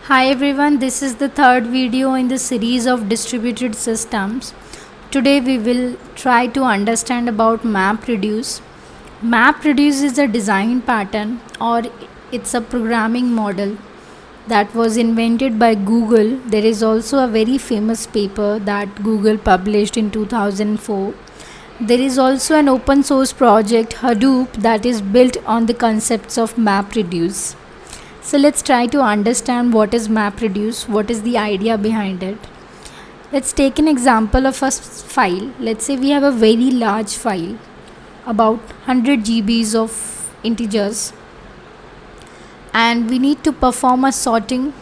Hi everyone, this is the third video in the series of distributed systems. Today we will try to understand about MapReduce. MapReduce is a design pattern or it's a programming model that was invented by Google. There is also a very famous paper that Google published in 2004. There is also an open source project Hadoop that is built on the concepts of MapReduce. So let's try to understand what is MapReduce, what is the idea behind it. Let's take an example of a file. Let's say we have a very large file, about 100 GBs of integers, and we need to perform a sorting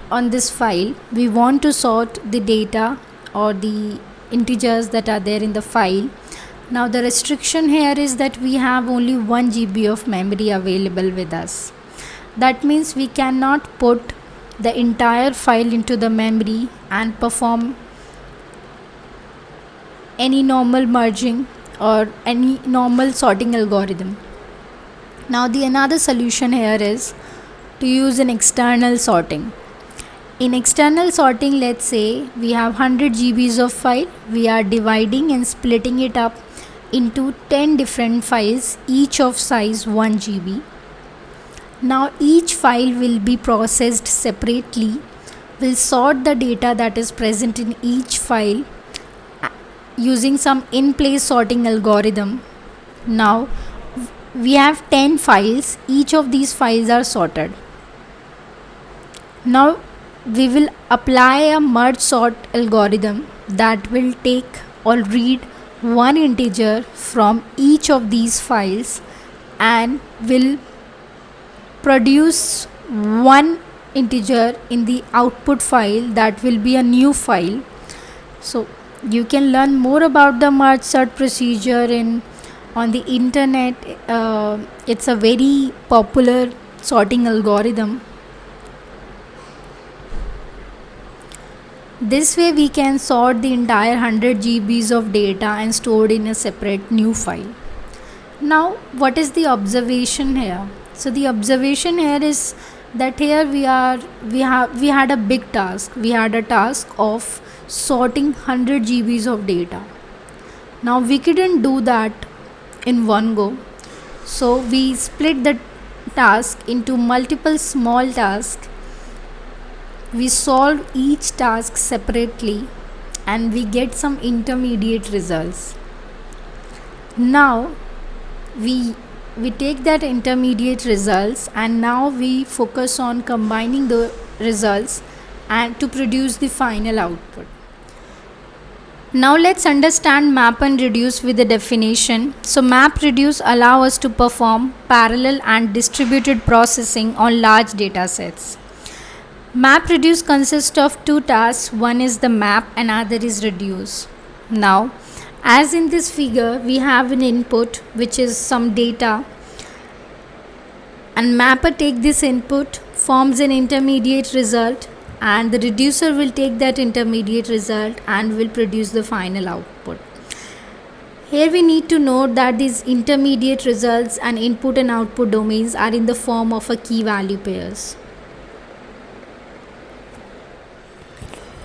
on this file. We want to sort the data or the integers that are there in the file. Now the restriction here is that we have only 1 GB of memory available with us. That means we cannot put the entire file into the memory and perform any normal merging or any normal sorting algorithm. Now the another solution here is to use an external sorting. In external sorting, let's say we have 100 GBs of file, we are dividing and splitting it up into 10 different files, each of size 1 GB. Now each file will be processed separately. We'll sort the data that is present in each file using some in-place sorting algorithm. Now we have 10 files. Each of these files are sorted. Now we will apply a merge sort algorithm that will take or read one integer from each of these files and will produce one integer in the output file that will be a new file. So you can learn more about the merge sort procedure on the internet. It's a very popular sorting algorithm. This way we can sort the entire 100 GBs of data and store it in a separate new file. Now what is the observation here? So the observation here is that here we had a big task. We had a task of sorting 100 GBs of data. Now we couldn't do that in one go. So we split the task into multiple small tasks. We solve each task separately and we get some intermediate results. Now we take that intermediate results and now we focus on combining the results and to produce the final output. Now let's understand map and reduce with the definition. So MapReduce allow us to perform parallel and distributed processing on large data sets. MapReduce consists of two tasks. One is the map, another is reduce. Now as in this figure, we have an input which is some data, and mapper take this input, forms an intermediate result, and the reducer will take that intermediate result and will produce the final output. Here we need to note that these intermediate results and input and output domains are in the form of a key value pairs.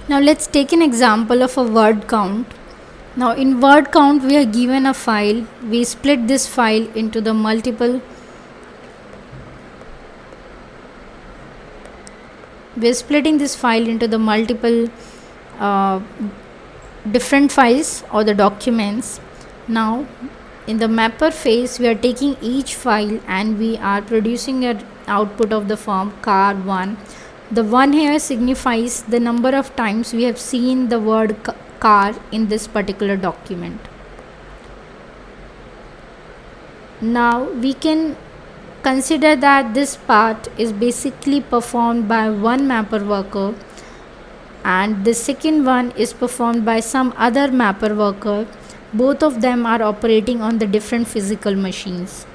Now let's take an example of a word count. Now in word count we are given a file. We split this file into the multiple. We're splitting this file into the multiple different files or the documents. Now in the mapper phase we are taking each file and we are producing an output of the form car1. The 1 here signifies the number of times we have seen the word car in this particular document. Now we can consider that this part is basically performed by one mapper worker and the second one is performed by some other mapper worker. Both of them are operating on the different physical machines.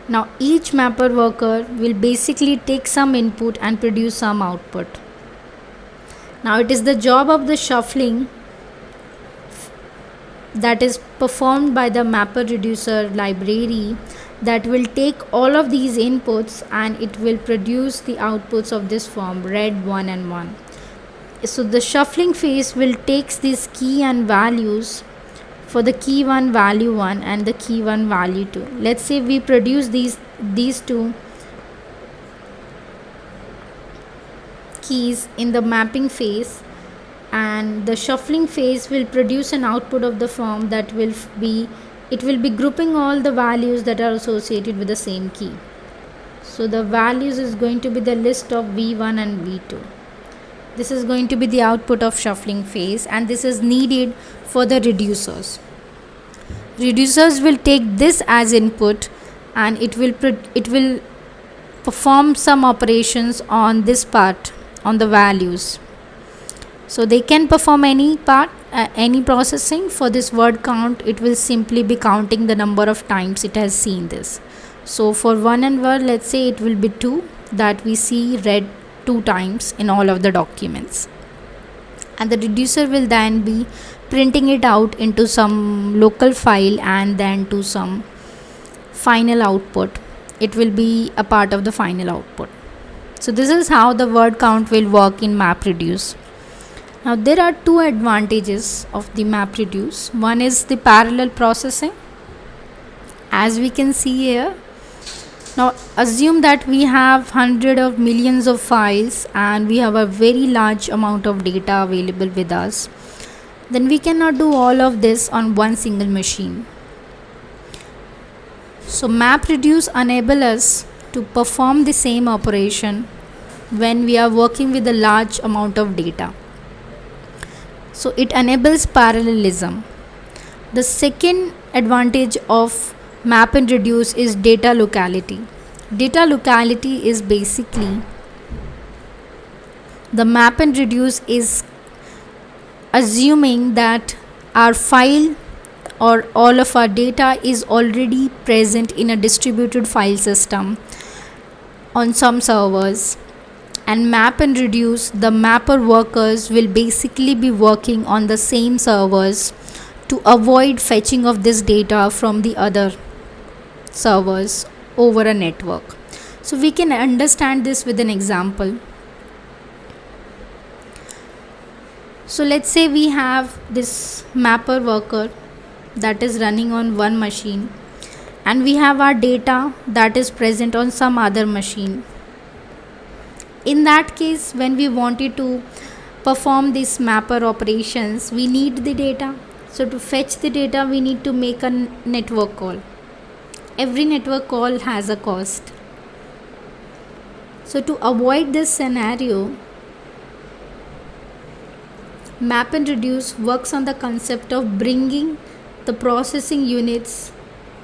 Now each mapper worker will basically take some input and produce some output. Now it is the job of the shuffling that is performed by the mapper reducer library that will take all of these inputs and it will produce the outputs of this form, red 1 and 1. So the shuffling phase will takes these key and values for the key 1 value 1 and the key 1 value 2. Let's say we produce these two keys in the mapping phase, and the shuffling phase will produce an output of the form that will be grouping all the values that are associated with the same key. So the values is going to be the list of v1 and v2. This is going to be the output of shuffling phase, and this is needed for the reducers. Reducers will take this as input and it will perform some operations on this part, on the values. So they can perform any part, any processing. For this word count, it will simply be counting the number of times it has seen this. So for 1 and word, let's say it will be 2, that we see read 2 times in all of the documents. And the reducer will then be printing it out into some local file and then to some final output. It will be a part of the final output. So this is how the word count will work in MapReduce. Now there are 2 advantages of the MapReduce. One is the parallel processing, as we can see here. Now assume that we have hundreds of millions of files and we have a very large amount of data available with us. Then we cannot do all of this on one single machine. So MapReduce enables us to perform the same operation when we are working with a large amount of data. So it enables parallelism. The second advantage of map and reduce is data locality. Data locality is basically the map and reduce is assuming that our file or all of our data is already present in a distributed file system on some servers. And map and reduce, the mapper workers will basically be working on the same servers to avoid fetching of this data from the other servers over a network. So we can understand this with an example. So let's say we have this mapper worker that is running on one machine, and we have our data that is present on some other machine. In that case, when we wanted to perform these mapper operations, we need the data. So to fetch the data, we need to make a network call. Every network call has a cost. So to avoid this scenario, map and reduce works on the concept of bringing the processing units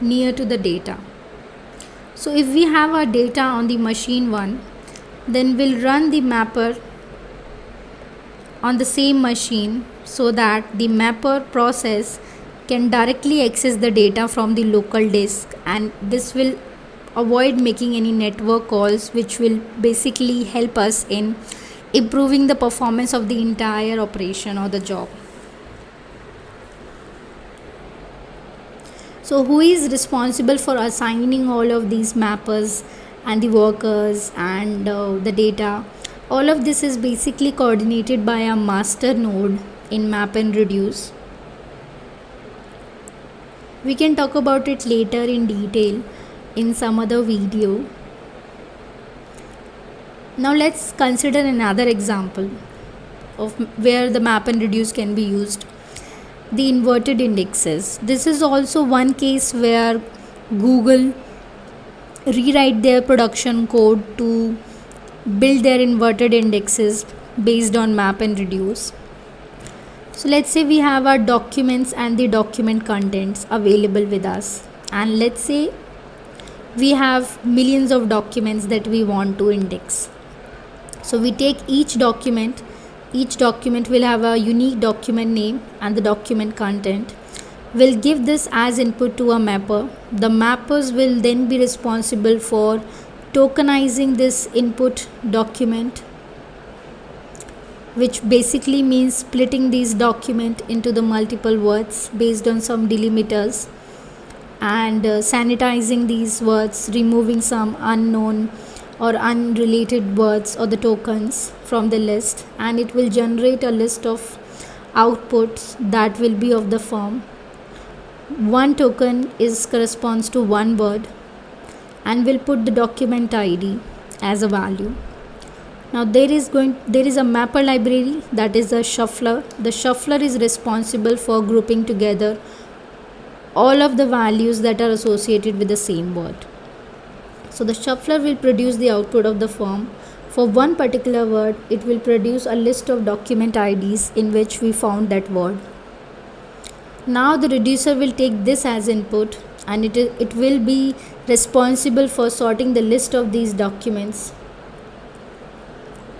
near to the data. So if we have our data on the machine 1, then we'll run the mapper on the same machine so that the mapper process can directly access the data from the local disk, and this will avoid making any network calls, which will basically help us in improving the performance of the entire operation or the job. So who is responsible for assigning all of these mappers and the workers and the data? All of this is basically coordinated by a master node in map and reduce. We can talk about it later in detail in some other video. Now let's consider another example of where the map and reduce can be used. The inverted indexes. This is also one case where Google rewrite their production code to build their inverted indexes based on map and reduce. So let's say we have our documents and the document contents available with us, and let's say we have millions of documents that we want to index. So we take each document will have a unique document name and the document content. We'll give this as input to a mapper. The mappers will then be responsible for tokenizing this input document, which basically means splitting these document into the multiple words based on some delimiters. and sanitizing these words, removing some unknown or unrelated words or the tokens from the list, and it will generate a list of outputs that will be of the form one token is corresponds to one word, and we'll put the document ID as a value. Now there is a mapper library, that is a shuffler. The shuffler is responsible for grouping together all of the values that are associated with the same word. So the shuffler will produce the output of the form. For one particular word, it will produce a list of document IDs in which we found that word. Now the reducer will take this as input, and it will be responsible for sorting the list of these documents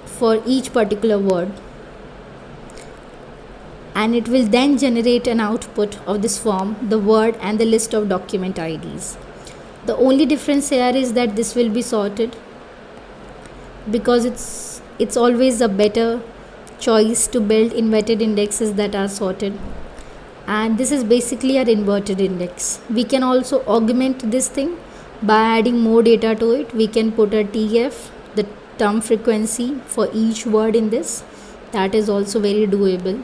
for each particular word, and it will then generate an output of this form, the word and the list of document IDs. The only difference here is that this will be sorted, because it's always a better choice to build inverted indexes that are sorted, and this is basically our inverted index. We can also augment this thing by adding more data to it. We can put a TF, the term frequency, for each word in this. That is also very doable.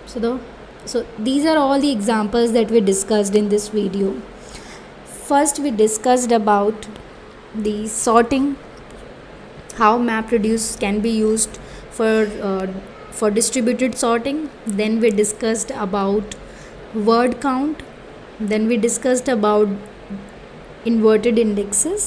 So these are all the examples that we discussed in this video. First we discussed about the sorting, how MapReduce can be used for distributed sorting. Then we discussed about word count. Then we discussed about inverted indexes.